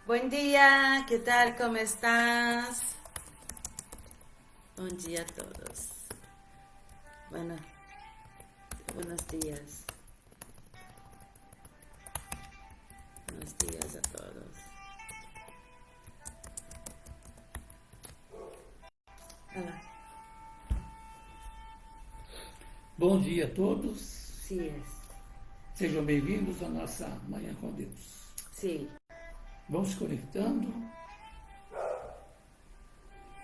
Buen día, ¿qué tal? ¿Cómo estás? Buen día a todos. Bueno, buenos días. Buenos días a todos. Hola. Bom dia a todos, Sí es. sejam bem-vindos à nossa Manhã com Deus. Sí. Vamos se conectando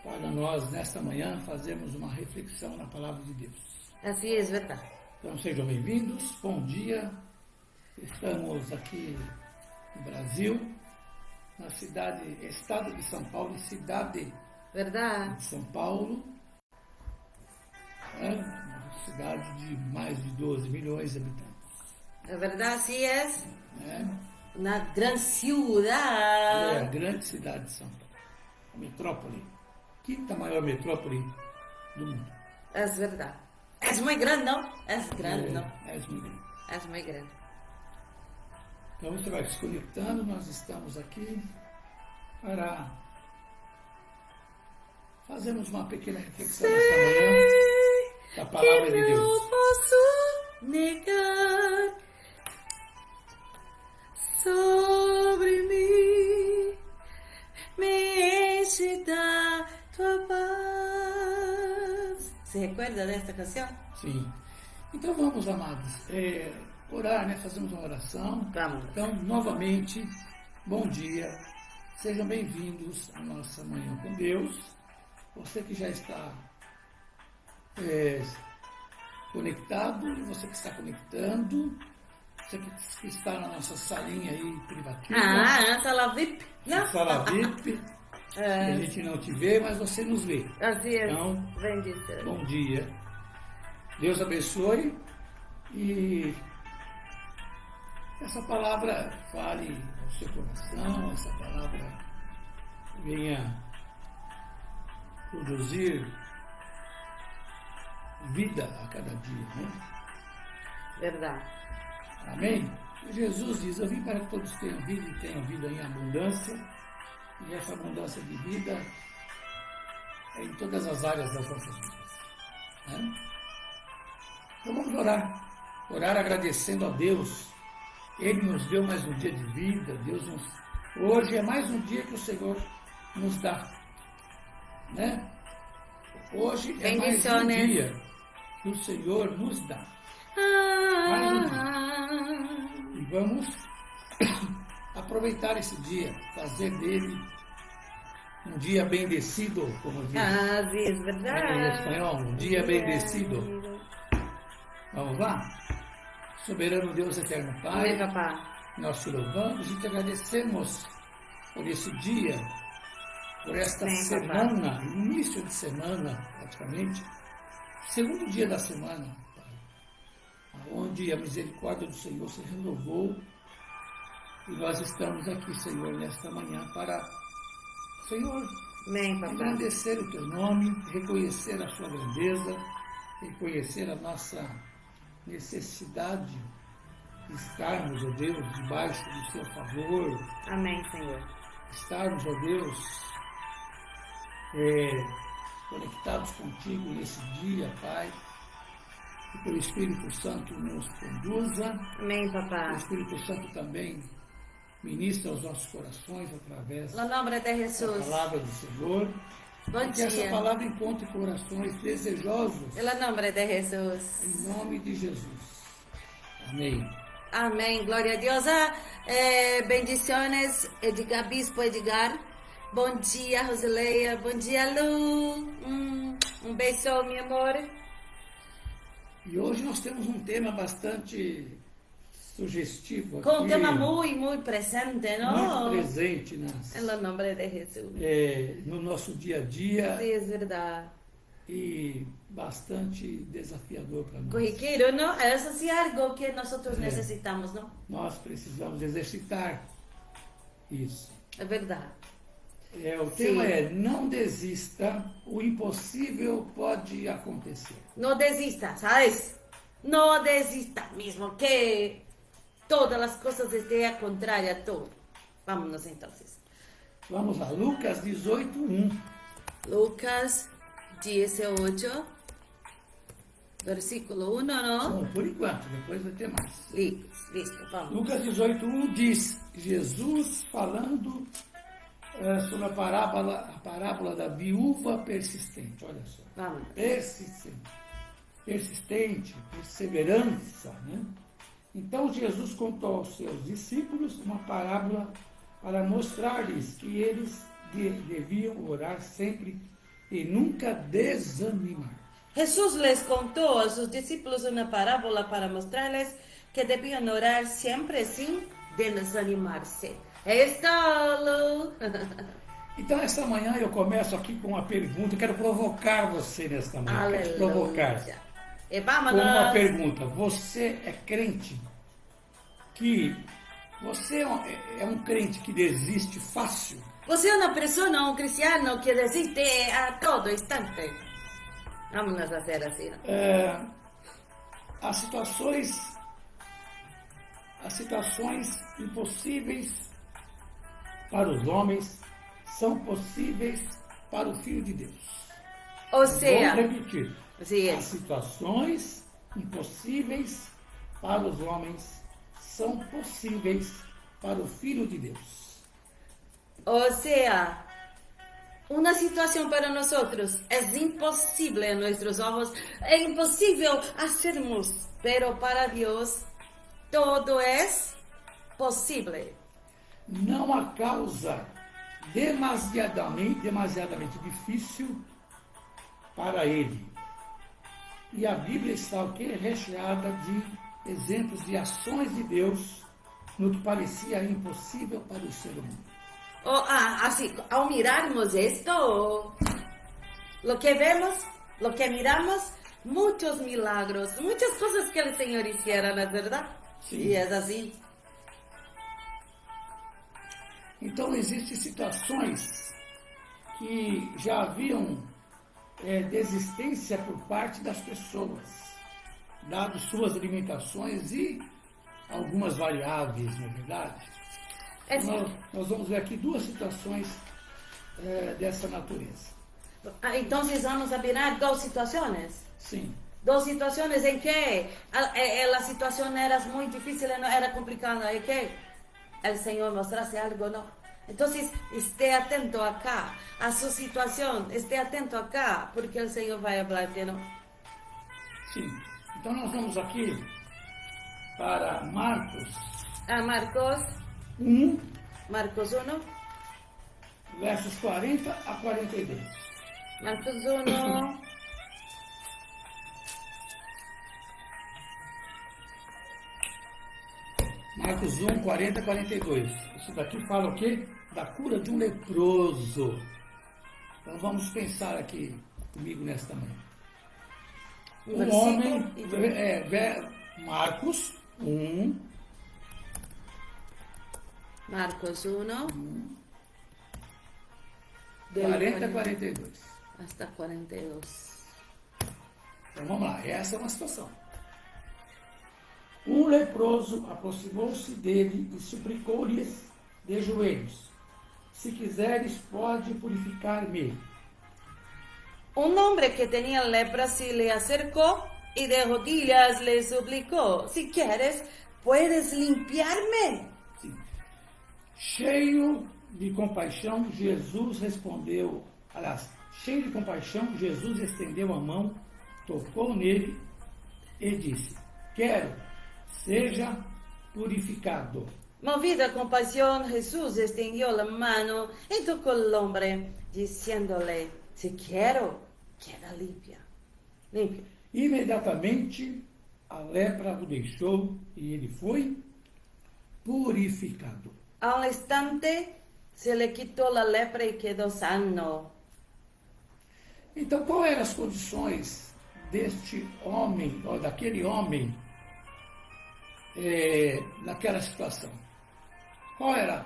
para nós, nesta manhã, fazermos uma reflexão na Palavra de Deus. Así es, ¿verdad? Então, sejam bem-vindos, bom dia. Estamos aqui no Brasil, na estado de São Paulo e cidade ¿Verdad? de São Paulo. Uma cidade de mais de 12 milhões de habitantes. ¿Es verdad? Así es. Né? Una gran É ciudad. a grande cidade de São Paulo, a metrópole, quinta maior metrópole do mundo. Es verdad. Es muy grande, ¿no? Es grande, ¿no? É muito grande. Es muy grande. Então você vai se conectando, nós estamos aqui para fazermos uma pequena reflexão nesta manhã da Palavra de No Deus. posso negar sobre mí, me enche da tua paz. ¿Se recuerda desta canção? Sim. Então vamos, amados, orar, né? Fazemos uma oração. Vamos. Então, novamente, bom dia. Sejam bem-vindos à nossa Manhã com Deus. Você que já está conectado, e você que está conectando, você que está na nossa salinha aí privativa, Ah, sala VIP. na sala VIP, a gente não te vê, mas você nos vê. Así es. Então, Bendito. bom dia. Deus abençoe e essa palavra fale ao seu coração, essa palavra venha produzir vida a cada dia, né? Verdade. Amém? Jesus diz, eu vim para que todos tenham vida e tenham vida em abundância, e essa abundância de vida é em todas as áreas das nossas vidas, né? Então vamos orar. Orar agradecendo a Deus. Ele nos deu mais um dia de vida. Hoje é mais um dia que o Senhor nos dá, né? Hoje é mais um Bendiciones. dia que o Senhor nos dá. E vamos aproveitar esse dia, fazer dele um dia bendecido, como diz Así es, em verdad. espanhol, um dia bendecido. Vamos lá? Soberano Deus Eterno Amém, Pai, papá. nós te louvamos e te agradecemos por esse dia, por esta Amém, semana, início de semana, praticamente, segundo dia da semana, Pai, onde a misericórdia do Senhor se renovou e nós estamos aqui, Senhor, nesta manhã para, Senhor, Amém, papá. agradecer o teu nome, reconhecer a sua grandeza, reconhecer a nossa necessidade de estarmos, ó Deus, debaixo do seu favor, Amém, Senhor. estarmos, ó Deus, conectados contigo nesse dia, Pai, que pelo Espírito Santo nos conduza, Amém, o papá. Espírito Santo também ministra aos nossos corações através No nombre de da Jesús. palavra do Senhor, Bom e que essa dia. palavra encontre corações desejosos, En nombre de Jesús. em nome de Jesus. Amém. Amén, gloria a Dios. Bendiciones, Edgar, Bispo Edgar. Bom dia, Rosileia. Bom dia, Lu. Beijo, meu amor. E hoje nós temos um tema bastante sugestivo aqui, Com um tema muy presente, muito ¿no? presente En el nombre de Jesús. no nosso dia a dia Sí, es verdad. e bastante desafiador para nós. Corriqueiro, ¿no? Eso sí es algo que nosotros necesitamos, ¿no? Nós precisamos exercitar isso. Es verdad. O tema é não desista, o impossível pode acontecer. No desista, ¿sabes? No desista, mismo que todas las cosas estén contrarias a todo. Vámonos entonces. Vamos lá, Lucas 18:1. Lucas 18, versículo 1, ¿no? Bom, por enquanto, depois vai ter mais. Listo, vamos. Lucas 18:1 diz, Jesus falando sobre a parábola da viúva persistente. Olha só. Vamos. Persistente, perseverança, né? Então Jesus contou aos seus discípulos uma parábola para mostrar-lhes que eles deviam orar sempre e nunca desanimar. Jesús les contó a sus discípulos una parábola para mostrarles que debían orar siempre sin desanimarse. Lu. Então, esta manhã eu começo aqui com uma pergunta, eu quero provocar você nesta manhã. Quero te provocar. E Com uma vámonos. pergunta, você é crente que... Você é um crente que desiste fácil? Você é uma pessoa, um cristiano que desiste a todo instante. Vamos a hacer así, ¿no? As situações impossíveis para os homens são possíveis para o Filho de Deus. O sea, Vou repetir. así As es. situações impossíveis para os homens são possíveis para o Filho de Deus. O sea, una situación para nosotros es imposible en nuestros ojos, es imposible hacernos, pero para Dios todo es posible. Não há causa demasiadamente difícil para ele. E a Bíblia está o quê? Recheada de exemplos de ações de Deus no que parecia impossível para o ser humano. Así, ao mirarmos esto, lo que vemos, lo que miramos, muchos milagros, muchas cosas que el Señor hiciera, ¿no es verdad? Sí. Y es así. Então, existem situações que já haviam desistência por parte das pessoas, dado suas limitações e algumas variáveis, não é verdade? Nós vamos ver aqui duas situações dessa natureza. Entonces vamos a mirar dos situaciones. Sim. Dos situaciones en que la situación era muy difícil, no era complicada, en que el Señor mostrase algo, ¿no? Entonces, esté atento acá a su situación, esté atento acá, porque el Señor va a hablarte, ¿no? Sim. Então, nós vamos aqui para Marcos A Marcos 1, 1, versos 40 a 42. Marcos 1, Marcos 1, 40 a 42. Isso daqui fala o quê? Da cura de um leproso. Então vamos pensar aqui comigo nesta manhã. Um homem, Marcos 1, Marcos 1, 40 a 42. hasta 42. Então vamos lá, essa é uma situação. Um leproso aproximou-se dele e suplicou-lhes de joelhos: se quiseres, pode purificar-me. Un hombre que tenía lepra se le acercó y de rodillas le suplicó: si quieres, puedes limpiarme. Sim. Cheio de compaixão, Jesus respondeu, cheio de compaixão, Jesus estendeu a mão, tocou nele e disse: quero, seja purificado. Movido a compasión, Jesús extendió la mano y tocó al hombre, diciéndole: si quiero, queda limpia. Limpio. Imediatamente a lepra o deixou e ele foi purificado. Al instante se le quitó la lepra y quedó sano. Então, quais eram as condições deste homem, ou daquele homem, naquela situação? Quais eram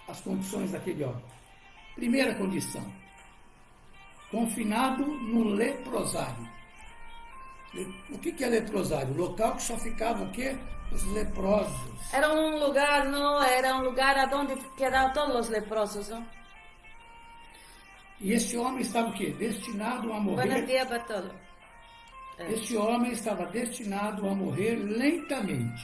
as condições daquele homem? Primeira condição: confinado no leprosário. O que é leprosário? O local que só ficavam o quê? Os leprosos. Era un lugar, ¿no? Era un lugar a donde quedaban todos los leprosos, ¿no? E este homem estava o quê? Destinado a morrer. Buenos días, Bartolo. Este homem estava destinado a morrer lentamente.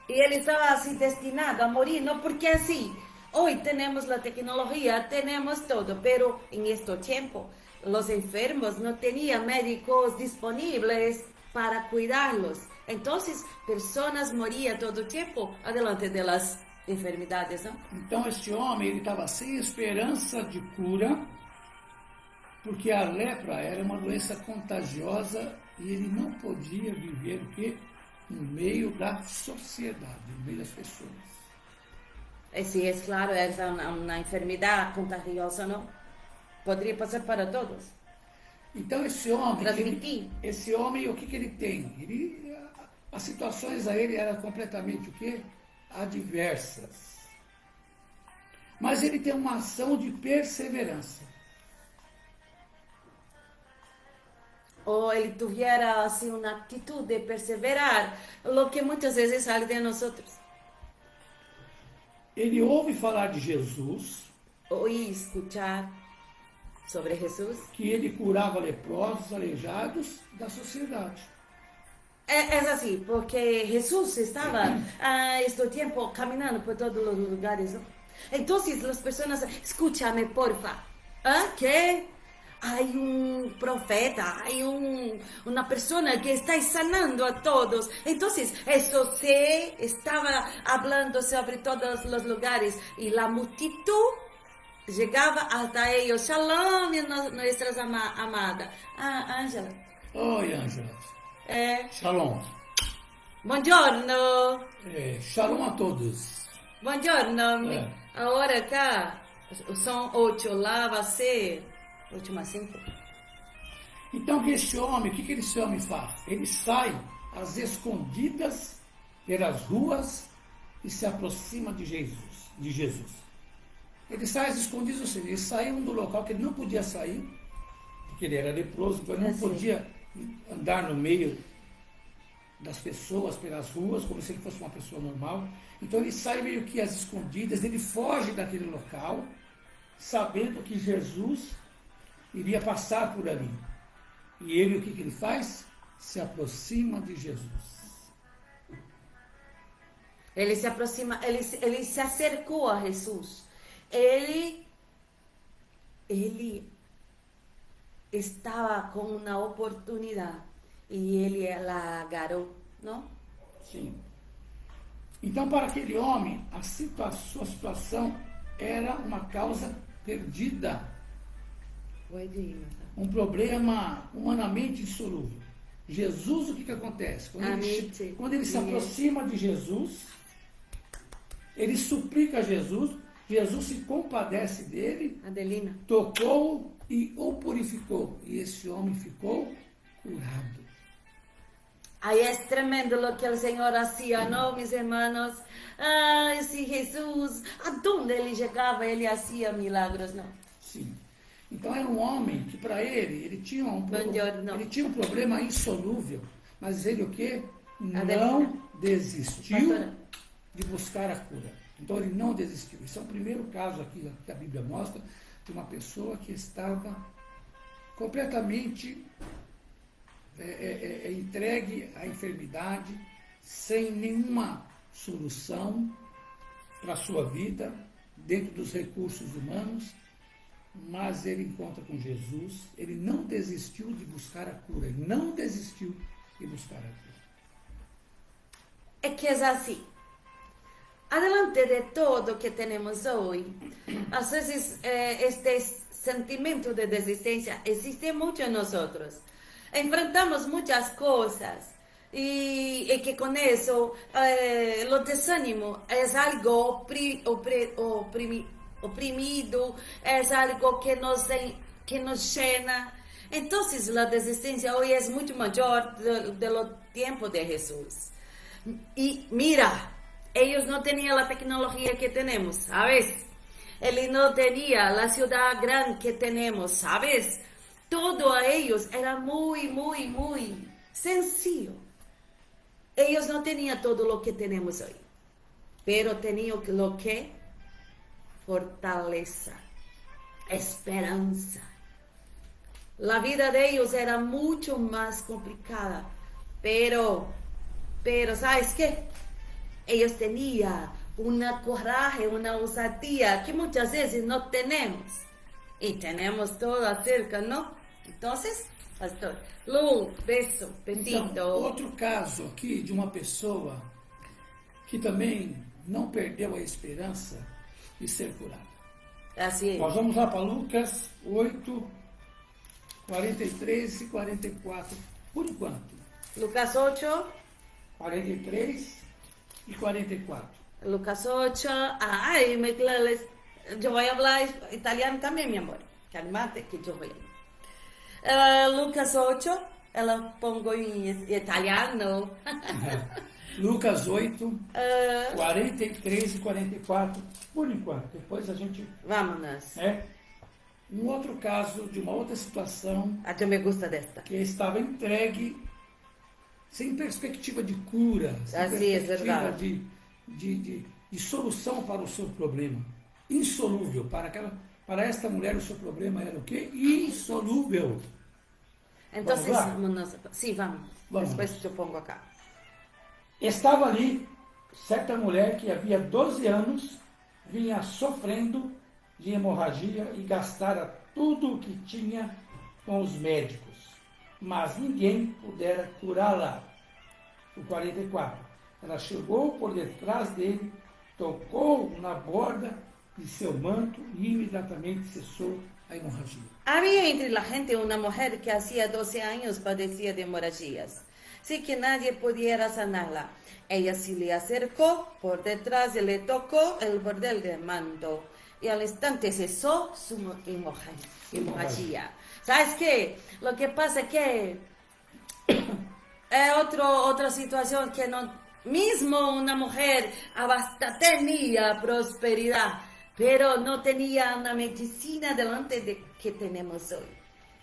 Y él estaba así destinado a morir, ¿no? Porque así, hoy tenemos la tecnología, tenemos todo, pero en este tiempo los enfermos no tenían médicos disponibles para cuidarlos. Entonces, personas morían todo el tiempo adelante de las enfermedades, ¿no? Então este homem ele estava sem esperança de cura, porque a lepra era uma doença contagiosa e ele não podia viver o quê? No meio da sociedade, no meio das pessoas. Sí, es claro, es una enfermedad contagiosa, ¿no? Podría pasar para todos. Então esse homem, Transmitir. esse homem, o que ele tem? As situações a ele eram completamente o quê? Adversas. Mas ele tem uma ação de perseverança. O él tuviera así una actitud de perseverar, lo que muchas veces sale de nosotros. Ele ouve falar de Jesus, Oí escuchar sobre Jesús. que ele curava leprosos, aleijados da sociedade. Es así, porque Jesús estaba este tiempo caminando por todos los lugares, ¿no? Entonces las personas, escúchame porfa, ¿qué? Hay un profeta, hay una persona que está sanando a todos. Entonces, eso se estaba hablando sobre todos los lugares y la multitud llegaba hasta ellos. Shalom, nuestras amadas. Ángela. Oi, Ângela. Shalom. Buongiorno. Shalom a todos. Buongiorno. Agora cá, são 8, lá vai ser 8 mais 5. Então, esse homem, o que esse homem faz? Ele sai às escondidas pelas ruas e se aproxima de Jesus. Ele sai às escondidas, ou seja, eles saíram do local que ele não podia sair, porque ele era leproso, então ele não podia andar no meio das pessoas, pelas ruas, como se ele fosse uma pessoa normal. Então ele sai meio que às escondidas, ele foge daquele local, sabendo que Jesus iria passar por ali. E ele, o que ele faz? Se aproxima de Jesus. Ele se aproxima, ele se acercou a Jesus. Ele estava com uma oportunidade e ele la agarrou, não? Sim. Então, para aquele homem, sua situação era uma causa perdida. Um problema humanamente insolúvel. Jesus, o que acontece? Quando ele se aproxima de Jesus, ele suplica a Jesus, Jesus se compadece dele, Adelina. Tocou e o purificou. E esse homem ficou curado. Aí é tremendo o que o Senhor hacía, não, meus irmãos? Esse Jesus, aonde ele chegava, ele hacía milagros, não? Sim. Então era um homem que para ele tinha um problema insolúvel, mas ele o quê? Não desistiu de buscar a cura. Então ele não desistiu. Esse é o primeiro caso aqui que a Bíblia mostra de uma pessoa que estava completamente entregue à enfermidade, sem nenhuma solução para a sua vida, dentro dos recursos humanos, mas ele encontra com Jesus, ele não desistiu de buscar a cura, ele não desistiu de buscar a cura. É que é assim, adelante de todo que temos hoje, às vezes este sentimento de desistência existe muito em nós. Enfrentamos muitas coisas e que com isso o desânimo é algo oprimido, é algo que nos llena. Então, a desistência hoje é muito maior do tempo de Jesus. E mira, eles não tinham a tecnologia que temos, ¿sabes? Ele não tinha a cidade grande que temos, ¿sabes? Todo a ellos era muy sencillo. Ellos no tenían todo lo que tenemos hoy, pero tenían lo que fortaleza, esperanza. La vida de ellos era mucho más complicada, pero, ¿sabes qué? Ellos tenían una coraje, una osadía que muchas veces no tenemos. Y tenemos todo acerca, ¿no? Entonces, pastor, luz, beso, besito. Então, outro caso aqui de uma pessoa que também não perdeu a esperança de ser curada. Así es. Nós vamos lá para Lucas 8, 43 e 44, por enquanto. Lucas 8, 43 e 44. Lucas 8, yo voy a hablar italiano también, mi amor. Calmate que yo voy a... Lucas 8, ela pongo em italiano. Lucas 8, 43 e 44, por enquanto. Depois a gente... Vámonos. Um outro caso de uma outra situação A eu me gusta desta. que estava entregue sem perspectiva de cura, sem Assim é perspectiva verdade. de solução para o seu problema. Insolúvel. Para esta mulher o seu problema era o quê? Insolúvel. Entonces, Vamos lá? vámonos. Sí, vamos. Vamos. Después eu pongo acá. Estava ali certa mulher que havia 12 anos vinha sofrendo de hemorragia e gastara tudo o que tinha com os médicos, mas ninguém pudera curá-la. O 44. Ela chegou por detrás dele, tocou na borda de seu manto e imediatamente cessou a hemorragia. Había entre la gente una mujer que hacía 12 años padecía de hemorragias, sin que nadie pudiera sanarla. Ella se le acercó por detrás y le tocó el bordel del manto, y al instante cesó su hemorragia. ¿Sabes qué? Lo que pasa es que es otra situación que no, mismo una mujer hasta tenía prosperidad, pero no tenía una medicina delante de que tenemos hoy.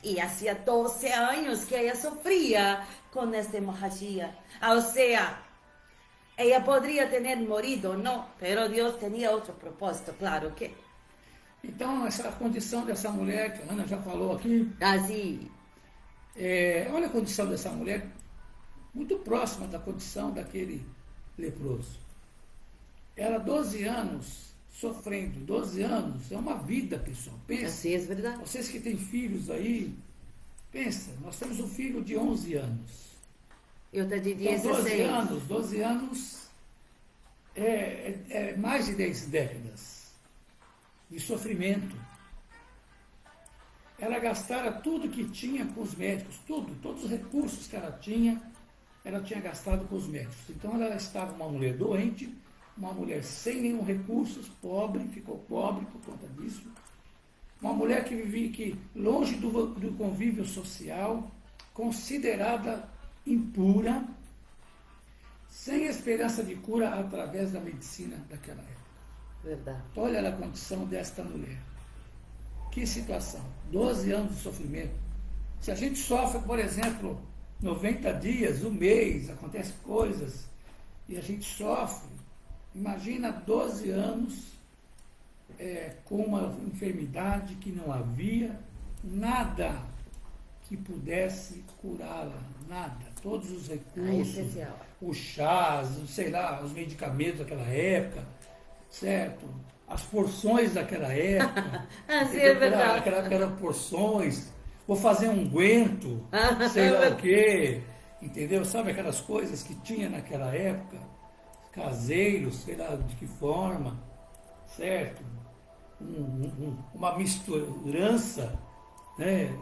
Y hacía 12 años que ella sufría con esta hemorragia. O sea, ella podría tener morido, no, pero Dios tenía otro propósito, claro que. Então, essa condição dessa mulher, que a Ana já falou aqui, Así. olha a condição dessa mulher, muito próxima da condição daquele leproso. Ela, 12 anos, sofrendo. 12 anos é uma vida, pessoal. Pensa. Así es verdad. Vocês que têm filhos aí, pensa, nós temos um filho de 11 anos. Eu te de Então, 16. 12 anos é mais de 10 décadas de sofrimento. Ela gastara tudo que tinha com os médicos, todos os recursos que ela tinha gastado com os médicos. Então ela estava uma mulher doente, uma mulher sem nenhum recurso, pobre, ficou pobre por conta disso. Uma mulher que vivia longe do convívio social, considerada impura, sem esperança de cura através da medicina daquela época. Verdade. Olha a condição desta mulher. Que situação. 12 anos de sofrimento. Se a gente sofre, por exemplo, 90 dias, um mês, acontecem coisas, e a gente sofre, imagina 12 anos com uma enfermidade que não havia nada que pudesse curá-la, nada. Todos os recursos, os chás, sei lá, os medicamentos daquela época, certo? As porções daquela época. Sim, é verdade. Naquela época eram porções. Vou fazer um unguento, sei lá o quê. Entendeu? Sabe aquelas coisas que tinha naquela época? Caseiros, sei lá de que forma, certo? Uma misturança, né,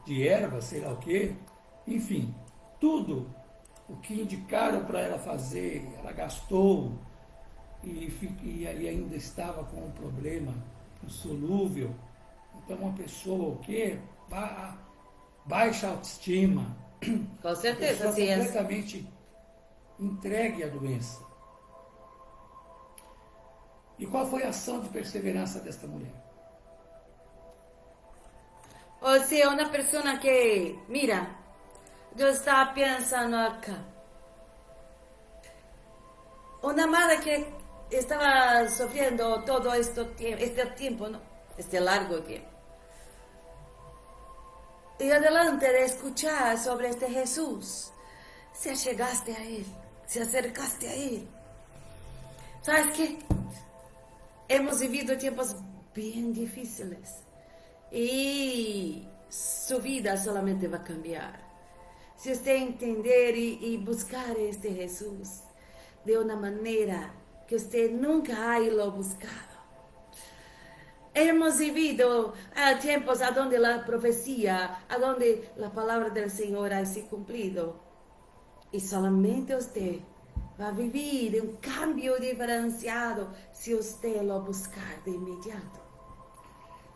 de ervas, sei lá o quê. Enfim, tudo o que indicaram para ela fazer, ela gastou e ainda estava com um problema insolúvel. Então, uma pessoa o quê? Baixa autoestima. Com certeza, sim. Completamente entregue à doença. E qual foi a ação de perseverança desta mulher? Ou seja, uma pessoa que, mira, eu estava pensando acá. Una madre que estaba sufriendo todo este tiempo, ¿no? Este largo tiempo. Y adelante de escuchar sobre este Jesús, se llegaste a Él, se acercaste a Él. ¿Sabes qué? Hemos vivido tiempos bien difíciles y su vida solamente va a cambiar. Si usted entender y buscar este Jesús de una manera que usted nunca haya buscado. Hemos vivido tiempos a donde la profecía, a donde la palabra del Señor ha sido cumplido. Y solamente usted va a vivir un cambio diferenciado se usted lo buscar de imediato.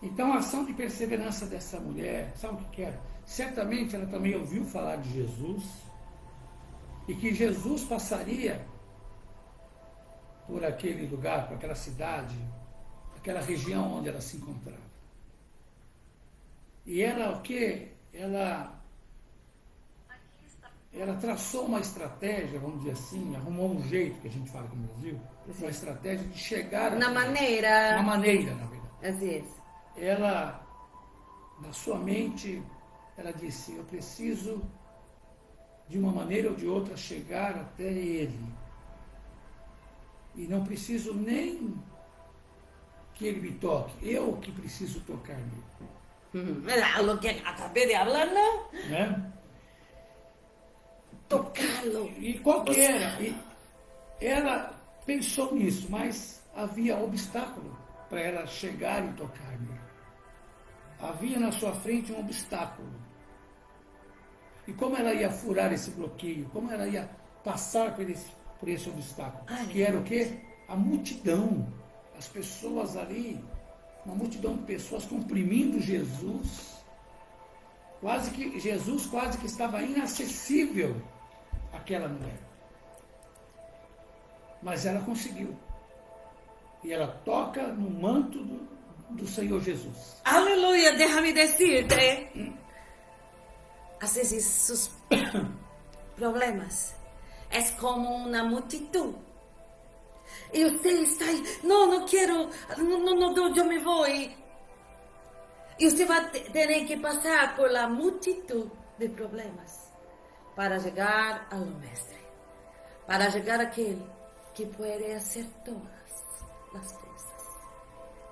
Então a ação de perseverança dessa mulher, sabe o que era? Certamente ela também ouviu falar de Jesus e que Jesus passaria por aquele lugar, por aquela cidade, aquela região onde ela se encontrava. E ela o quê? Ela traçou uma estratégia, vamos dizer assim, arrumou um jeito, que a gente fala aqui no Brasil, uma estratégia de chegar... Uma maneira, na verdade. Assim é. Ela, na sua mente, ela disse, eu preciso, de uma maneira ou de outra, chegar até ele. E não preciso nem que ele me toque, eu que preciso tocar nele. Lo que acabei de falar, não? Né? Tocá-lo. E qual que era? E ela pensou nisso, mas havia obstáculo para ela chegar e tocar nele. Havia na sua frente um obstáculo. E como ela ia furar esse bloqueio? Como ela ia passar por esse obstáculo? Que era o quê? A multidão. As pessoas ali, uma multidão de pessoas comprimindo Jesus. Jesus quase que estava inacessível àquela mulher. Mas ela conseguiu. E ela toca no manto do Senhor Jesus. Aleluia, déjame decirte. Às vezes sus problemas é como uma multitud. E você está aí, não quero, não, eu me vou. E você vai ter que passar por la multitud de problemas para chegar ao mestre, para chegar àquele que pode fazer todas as coisas.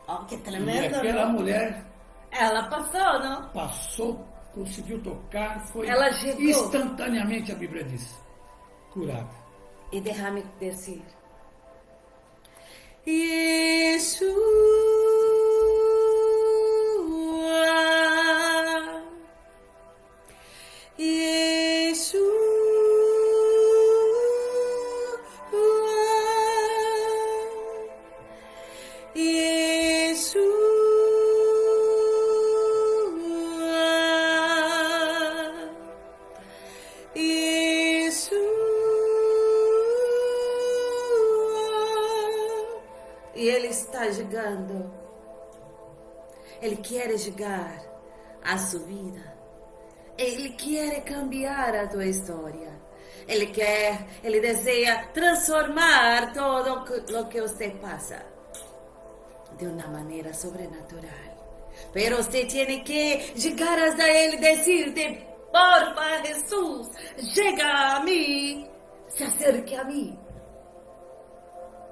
Oh, que tremendo! E aquela mulher, ela passou, não? Passou, conseguiu tocar, foi ela chegou. Instantaneamente, a Bíblia diz, curada. E deixa-me dizer, Yeshua, Yeshua, Yeshua, Yeshua. E Ele está chegando. Ele quer chegar à sua vida. Ele quer cambiar a tua história. Ele deseja transformar todo o que você passa de uma maneira sobrenatural. Pero você tem que chegar hasta Ele e dizer-te, porfa, Jesus, chega a mim, se acerque a mim.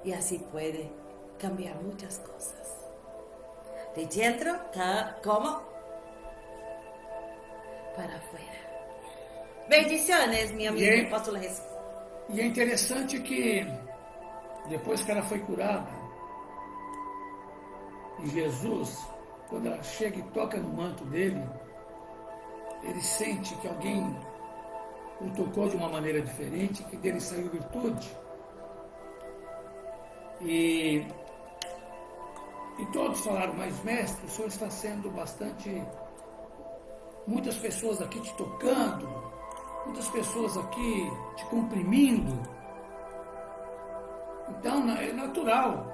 E assim pode cambiar muitas coisas. De dentro, como? Para afuera. Bendiciones, minha amiga apóstola Jesus. E é interessante que, depois que ela foi curada, e Jesus, quando ela chega e toca no manto dele, ele sente que alguém o tocou de uma maneira diferente, que dele saiu virtude. E todos falaram, mas mestre, o senhor está sendo bastante... Muitas pessoas aqui te tocando, muitas pessoas aqui te comprimindo. Então é natural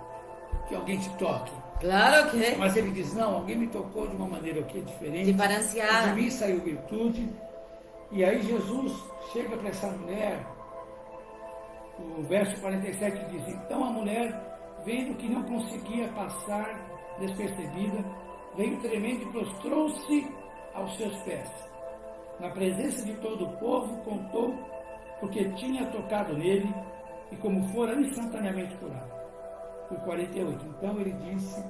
que alguém te toque. Claro que é. Mas ele diz, não, alguém me tocou de uma maneira aqui diferente. Diferenciada. De mim saiu virtude. E aí Jesus chega para essa mulher, o verso 47 diz, então a mulher, vendo que não conseguia passar despercebida, veio tremendo e prostrou-se aos seus pés. Na presença de todo o povo, contou porque tinha tocado nele e como fora instantaneamente curado. Foi 48. Então ele disse,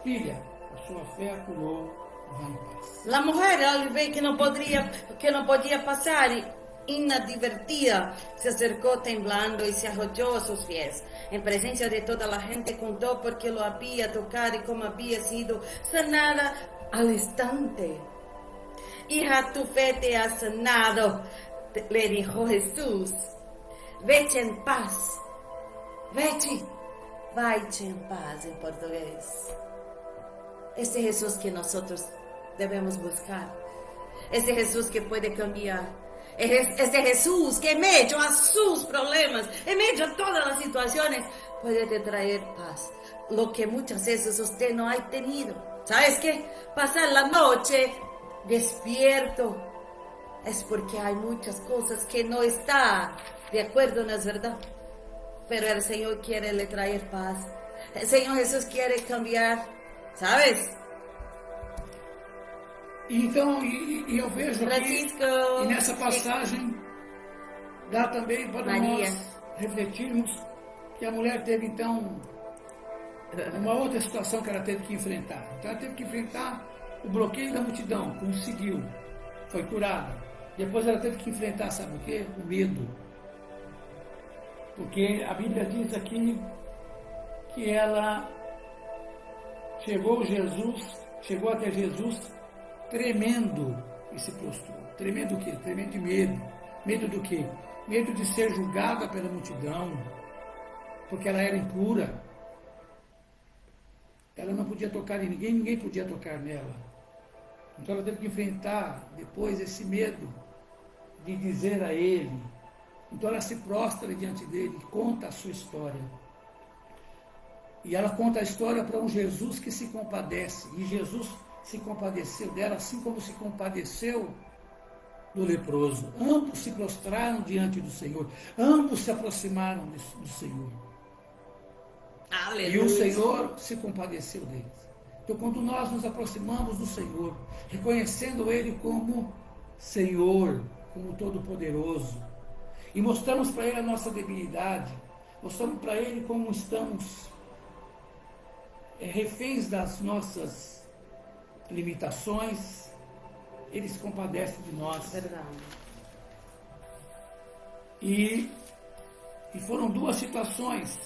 filha, a sua fé a curou, vá em paz. A mulher, al ver que não podia passar inadvertida, se acercou temblando e se arrojou a seus pés. Em presença de toda a gente, contou porque lo havia tocado e como havia sido sanada al instante. Hija, tu fe te ha sanado, le dijo Jesús. Vete en paz. Vete. Vai-te em paz em português. Este Jesús que nosotros debemos buscar. Este Jesús que puede cambiar. Este Jesús que en medio a sus problemas, en medio a todas las situaciones, puede te traer paz. Lo que muchas veces usted no ha tenido. ¿Sabes qué? Pasar la noche despierto es porque hay muchas cosas que no está de acuerdo, ¿no es verdad? Pero el Señor quiere le traer paz. El Señor Jesús quiere cambiar, ¿sabes? Então, eu vejo Francisco, aqui, e nessa passagem, dá também para Maria. nós refletirmos que a mulher teve, então, uma outra situação que ela teve que enfrentar. Então, ela teve que enfrentar o bloqueio da multidão, conseguiu, foi curada. Depois ela teve que enfrentar, sabe o quê? O medo. Porque a Bíblia diz aqui que ela chegou até Jesus tremendo e se prostrou. Tremendo o quê? Tremendo de medo. Medo do quê? Medo de ser julgada pela multidão, porque ela era impura. Ela não podia tocar em ninguém, ninguém podia tocar nela. Então ela teve que enfrentar depois esse medo de dizer a ele. Então ela se prostra diante dele e conta a sua história. E ela conta a história para um Jesus que se compadece. E Jesus se compadeceu dela, assim como se compadeceu do leproso. Ambos se prostraram diante do Senhor. Ambos se aproximaram do Senhor. Aleluia. E o Senhor se compadeceu deles. Então, quando nós nos aproximamos do Senhor, reconhecendo Ele como Senhor, como Todo-Poderoso, e mostramos para Ele a nossa debilidade, mostramos para Ele como estamos reféns das nossas limitações, Ele se compadece de nós. Verdade. E foram duas situações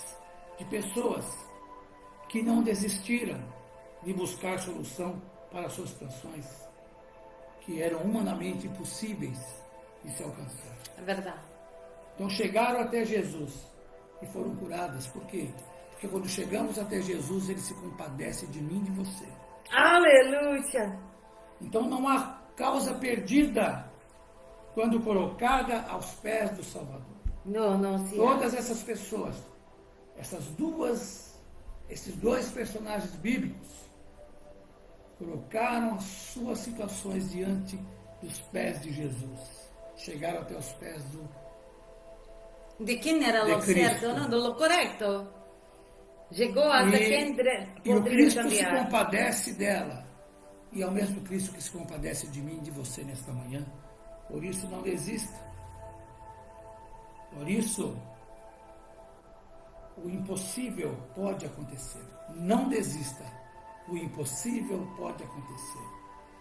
de pessoas que não desistiram de buscar solução para suas situações, que eram humanamente impossíveis de se alcançar. É verdade. Então chegaram até Jesus e foram curadas. Por quê? Porque quando chegamos até Jesus, Ele se compadece de mim e de você. Aleluia. Então não há causa perdida quando colocada aos pés do Salvador. Não, sim. Todas essas pessoas, esses dois personagens bíblicos, colocaram as suas situações diante dos pés de Jesus. Chegaram até os pés de quem era de o certo, não? Do correto. Chegou até quem e o poderia Cristo se cambiar. compadece dela. E é o mesmo Cristo que se compadece de mim e de você nesta manhã. Por isso não desista. Por isso o impossível pode acontecer. Não desista. O impossível pode acontecer.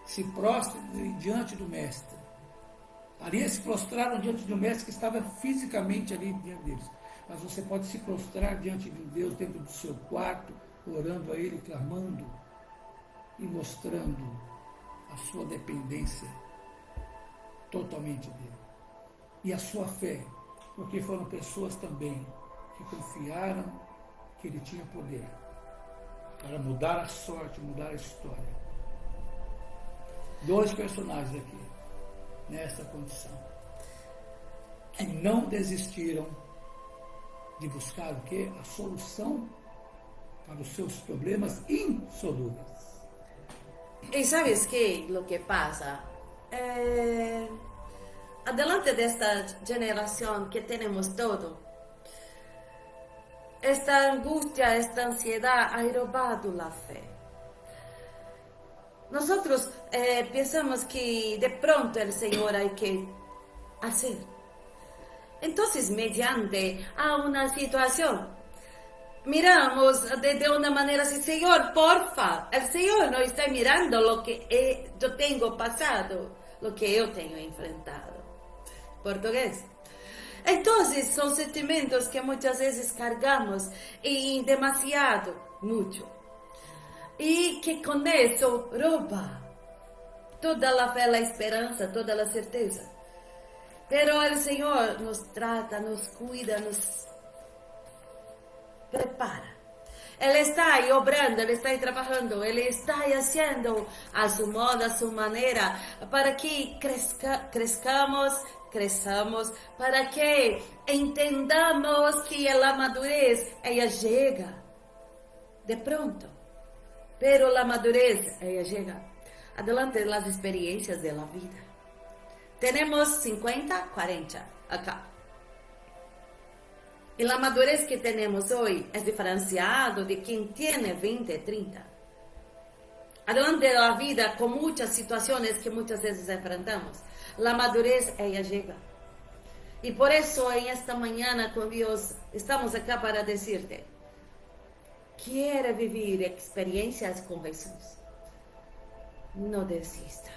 Se prostre diante do Mestre. Ali eles se prostraram diante de um Mestre que estava fisicamente ali diante deles. Mas você pode se prostrar diante de Deus dentro do seu quarto, orando a Ele, clamando e mostrando a sua dependência totalmente dele. E a sua fé, porque foram pessoas também que confiaram que Ele tinha poder para mudar a sorte, mudar a história. Dois personagens aqui, nessa condição, que não desistiram de buscar o quê? A solução para os seus problemas insolúveis. E sabes que lo que pasa? adelante desta geração que temos todo, esta angústia, esta ansiedade ha roubado a fé. Nós pensamos que de pronto o Senhor hay que fazer. Então, mediante a uma situação, miramos de uma maneira assim, Senhor, porfa, o Senhor não está mirando o que eu tenho passado, o que eu tenho enfrentado. Português. Então, são sentimentos que muitas vezes cargamos em demasiado, muito. E que com isso rouba toda a fé, a esperança, toda a certeza. Pero o Senhor nos trata, nos cuida, nos prepara. Ele está aí obrando, Ele está aí trabalhando, Ele está aí fazendo a seu modo, a sua maneira, para que cresçamos, para que entendamos que a madurez, ela chega de pronto. Pero a madurez, ela chega adelante das experiências da vida. Temos 50, 40 acá. E a madurez que temos hoje é diferenciado de quem tem 20, 30. Adelante da vida, com muitas situações que muitas vezes enfrentamos, a madurez ela chega. E por isso, em esta manhã com Deus, estamos aqui para dizer-te: quer viver experiências com Jesus? Não desista.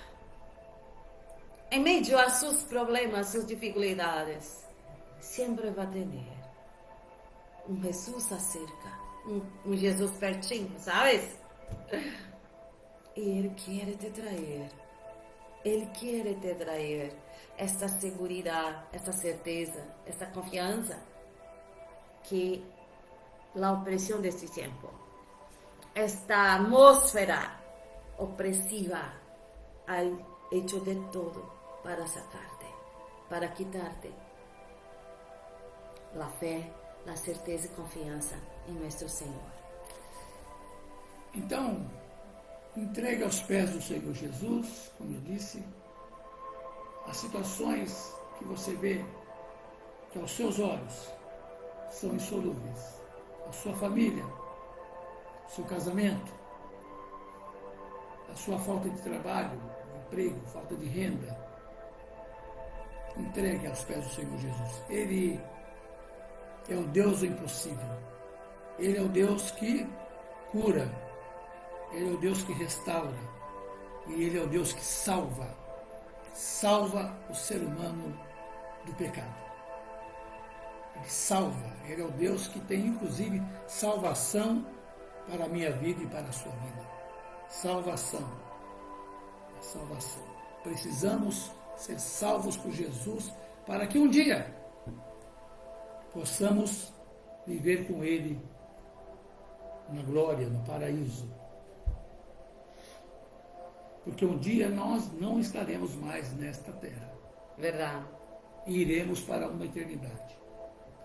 Em meio a seus problemas, suas dificuldades, sempre vai ter Jesus acerca, Jesus pertinho, sabes? E Ele quer te trazer. Ele quer te trazer esta segurança, esta certeza, esta confiança que a opressão deste tempo, esta atmosfera opressiva, ha hecho de todo para sacarte, para quitarte a fé, a certeza e confiança em nosso Senhor. Então, entregue aos pés do Senhor Jesus, como eu disse, as situações que você vê que aos seus olhos são insolúveis. A sua família, o seu casamento, a sua falta de trabalho, emprego, falta de renda. Entregue aos pés do Senhor Jesus. Ele é o Deus do impossível. Ele é o Deus que cura. Ele é o Deus que restaura. E Ele é o Deus que salva. Salva o ser humano do pecado. Ele salva. Ele é o Deus que tem, inclusive, salvação para a minha vida e para a sua vida. Salvação. Salvação. Precisamos ser salvos por Jesus para que um dia possamos viver com Ele na glória, no paraíso. Porque um dia nós não estaremos mais nesta terra. Verdade. E iremos para uma eternidade.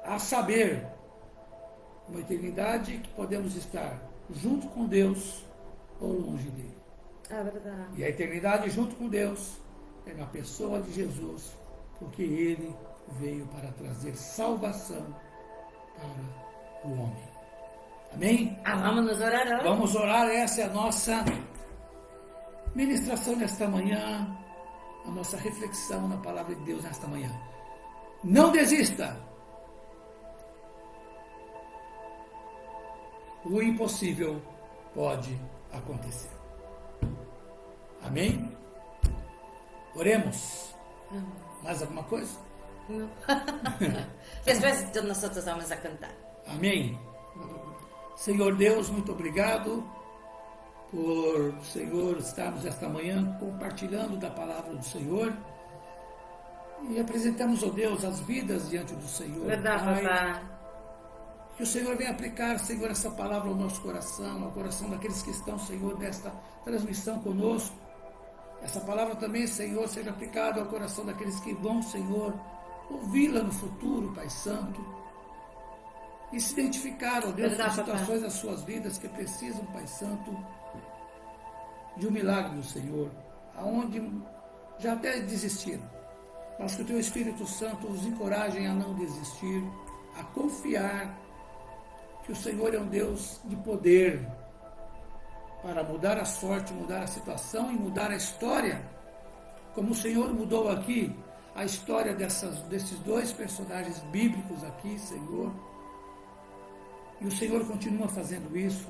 A saber, uma eternidade que podemos estar junto com Deus ou longe dele. É verdade. E a eternidade junto com Deus é na pessoa de Jesus, porque Ele veio para trazer salvação para o homem. Amém? Vamos nos orar hoje? Vamos orar, essa é a nossa ministração nesta manhã, a nossa reflexão na palavra de Deus nesta manhã. Não desista! O impossível pode acontecer. Amém? Oremos. Mais alguma coisa? Não. Después nós vamos a cantar. Amém? Senhor Deus, muito obrigado por, Senhor, estarmos esta manhã compartilhando da palavra do Senhor e apresentamos, ó Deus, as vidas diante do Senhor. Verdade, Pai. Que o Senhor venha aplicar, Senhor, essa palavra ao nosso coração, ao coração daqueles que estão, Senhor, nesta transmissão conosco. Essa palavra também, Senhor, seja aplicada ao coração daqueles que vão, Senhor, ouvi-la no futuro, Pai Santo. E se identificar, ó Deus, com situações das suas vidas que precisam, Pai Santo, de um milagre do Senhor, aonde já até desistiram. mas que o Teu Espírito Santo os encoraje a não desistir, a confiar que o Senhor é um Deus de poder para mudar a sorte, mudar a situação e mudar a história, como o Senhor mudou aqui a história desses dois personagens bíblicos aqui, Senhor. E o Senhor continua fazendo isso,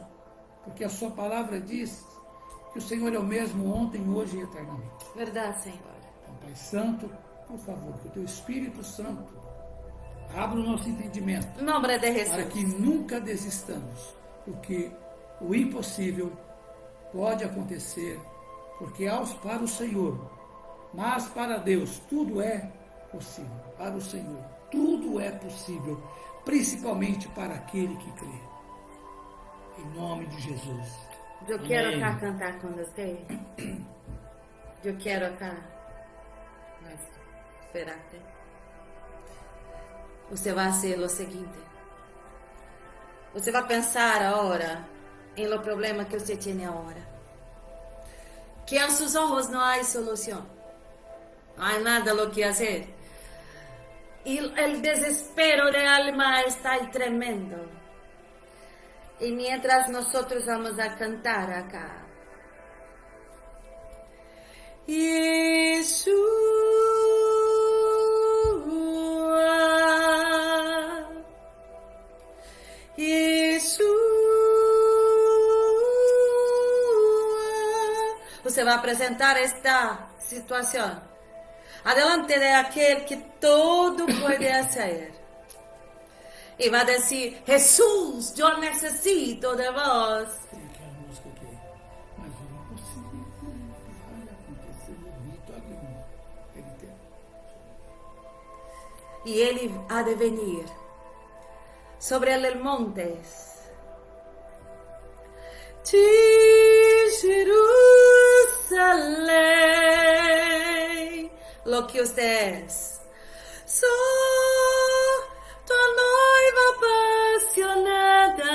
porque a sua palavra diz que o Senhor é o mesmo ontem, hoje e eternamente. Verdade, Senhor. Então, Pai Santo, por favor, que o Teu Espírito Santo abra o nosso entendimento, Em nome de Jesus. para que nunca desistamos, porque o impossível pode acontecer, porque para o Senhor, mas para Deus, tudo é possível. Para o Senhor, tudo é possível, principalmente para aquele que crê. Em nome de Jesus. Eu quero Amém. acá cantar com você. Eu quero acá. Mas, espérate. Você vai fazer o seguinte. Você vai pensar agora em lo problema que você tem agora. Que en sus ojos não há solução. Não há nada lo que hacer. Y el desespero de alma está ahí tremendo. Y mientras nosotros vamos a cantar acá. Yeshua, Yeshua. Você vai apresentar esta situação adelante de aquel que todo puede hacer. Y va a decir, Jesús, yo necesito de vos. Tem aquela música que é, mas o impossível vai acontecer no Vitor Lima. Ele tem. Y él ha de venir sobre el monte de Jerusalén, lo que usted es. Soy tu noiva apasionada,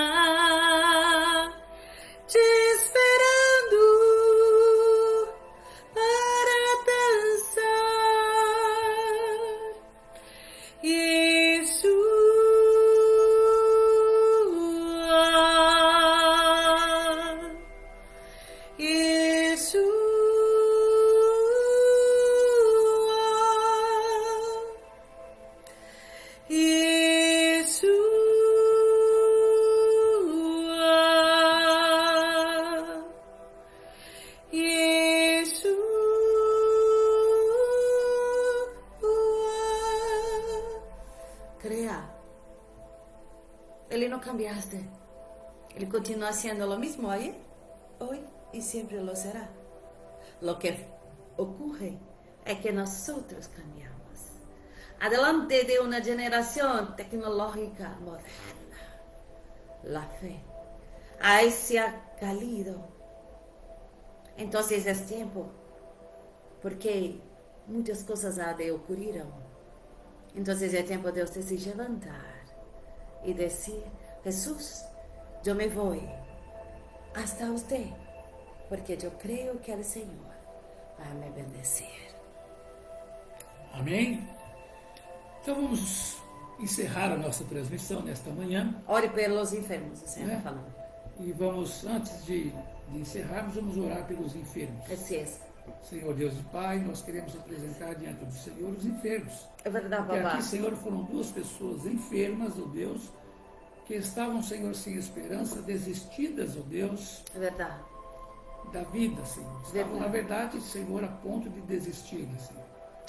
te esperando para dançar. Crea. Ele não cambiaste. Ele continua sendo lo mismo ayer, hoy y siempre lo será. Lo que ocurre es que nosotros cambiamos. Adelante de una generación tecnológica moderna, la fe ahí se ha caído. Entonces es tiempo, porque muchas cosas han de ocurrir aún. Entonces es tiempo de usted se levantar y decir, Jesús, yo me voy hasta usted, porque yo creo que el Señor va a me bendecir. Amém? Então vamos encerrar a nossa transmissão nesta manhã. Ore pelos enfermos, o Senhor É. está falando. E vamos, antes de encerrarmos, vamos orar pelos enfermos. Así es. Senhor Deus e Pai, nós queremos apresentar diante do Senhor os enfermos. É verdade, Porque papá. aqui, Senhor, foram duas pessoas enfermas, ó Deus, que estavam, Senhor, sem esperança, desistidas, ó Deus, É verdade. da vida, Senhor. Estavam, na verdade, Senhor, a ponto de desistirem, Senhor.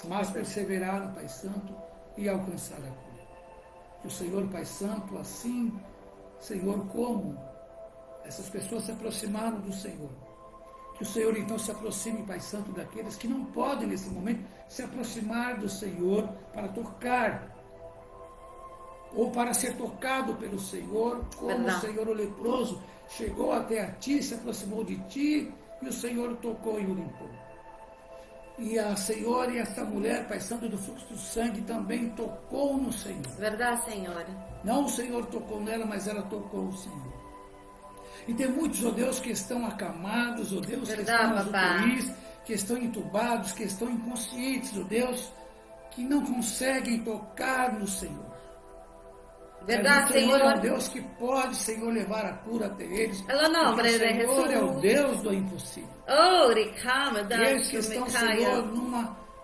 Mas perseveraram, Pai Santo, e alcançaram a cura. Que o Senhor, Pai Santo, assim, Senhor, como essas pessoas se aproximaram do Senhor, que o Senhor então se aproxime, Pai Santo, daqueles que não podem nesse momento se aproximar do Senhor para tocar ou para ser tocado pelo Senhor, como Verdade. o Senhor, o leproso, chegou até a ti, se aproximou de ti e o Senhor o tocou e o limpou. E a Senhora e essa mulher, Pai Santo, do fluxo do sangue, também tocou no Senhor. Verdade, Senhora. Não o Senhor tocou nela, mas ela tocou o Senhor. E tem muitos, ó Deus, que estão acamados, ó Deus, que Verdade, estão nas papai. UTIs, que estão entubados, que estão inconscientes, ó Deus, que não conseguem tocar no Senhor. ¿Verdad, Mas o Senhor é um Señor? Deus que pode, Senhor, levar a cura até eles. En el nombre Porque de o Senhor é o Jesús. Deus do impossível. Oh, Ricama, E da eles que que me estão, caia. Senhor,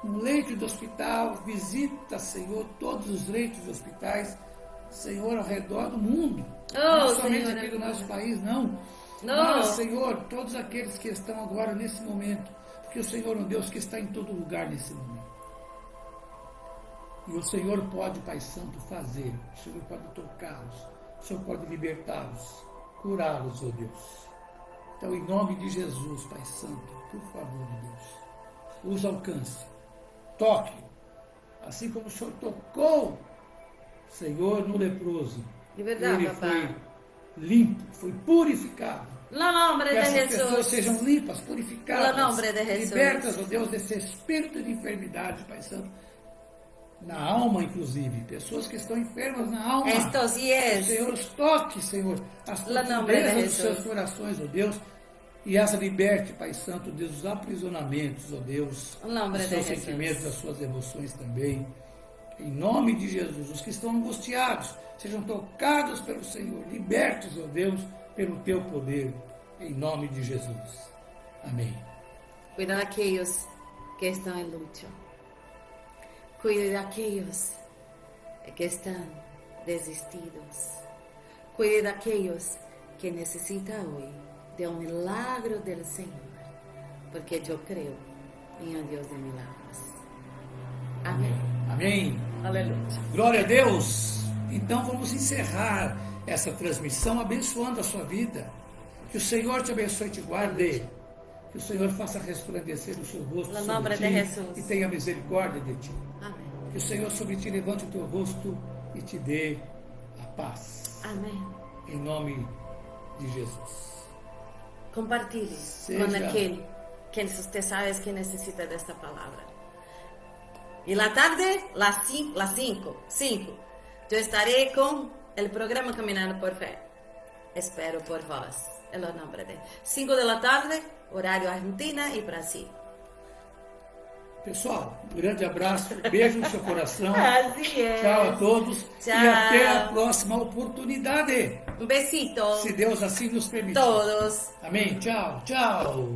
num leito de hospital, visita, Senhor, todos os leitos de hospitais, Senhor, ao redor do mundo. Não somente Senhor, aqui do nosso país, não. Não. Mas, Senhor, todos aqueles que estão agora nesse momento, porque o Senhor é um Deus que está em todo lugar nesse momento. E o Senhor pode, Pai Santo, fazer. O Senhor pode tocá-los. O Senhor pode libertá-los, curá-los, ó Deus. Então, em nome de Jesus, Pai Santo, por favor, Deus, os alcance, toque, assim como o Senhor tocou, Senhor, no leproso. De verdade, ele papá. foi limpo, foi purificado. No nombre Que de essas pessoas Jesús. sejam limpas, purificadas, No nombre de Jesus. libertas, ó Deus, desse espírito de enfermidade, Pai Santo, na alma, inclusive, pessoas que estão enfermas na alma. Estos yes. Senhor, os toque, Senhor, as No nombre de profundezas dos Jesus. seus corações, ó Deus, e as liberte, Pai Santo, Deus, dos aprisionamentos, ó Deus, No nombre dos de seus Jesus. sentimentos, das suas emoções também. Em nome de Jesus, os que estão angustiados, sejam tocados pelo Senhor, libertos, ó Deus, pelo teu poder, em nome de Jesus. Amém. Cuida daqueles que estão em luto. Cuide daqueles que estão desistidos. Cuide daqueles que necessitam hoje de um milagre do Senhor. Porque eu creio em um Deus de milagres. Amém. Amém. Aleluia. Glória a Deus. Então vamos encerrar essa transmissão abençoando a sua vida. Que o Senhor te abençoe e te guarde. Que o Senhor faça resplandecer o seu rosto No sobre nombre ti de Jesus. e tenha misericórdia de ti. Amém. Que o Senhor sobre ti levante o teu rosto e te dê a paz. Amém. Em nome de Jesus. Compartilhe Seja- com aquele que você sabe que necessita desta palavra. E la tarde, las 5, eu estarei com o programa Caminhando por Fé. Espero por vós. Em nome de 5 da tarde, horário Argentina e Brasil. Pessoal, um grande abraço, beijo no seu coração. Assim é. Tchau a todos Tchau. e até a próxima oportunidade. Um besito. Se Deus assim nos permitir. Todos. Amém. Tchau, tchau.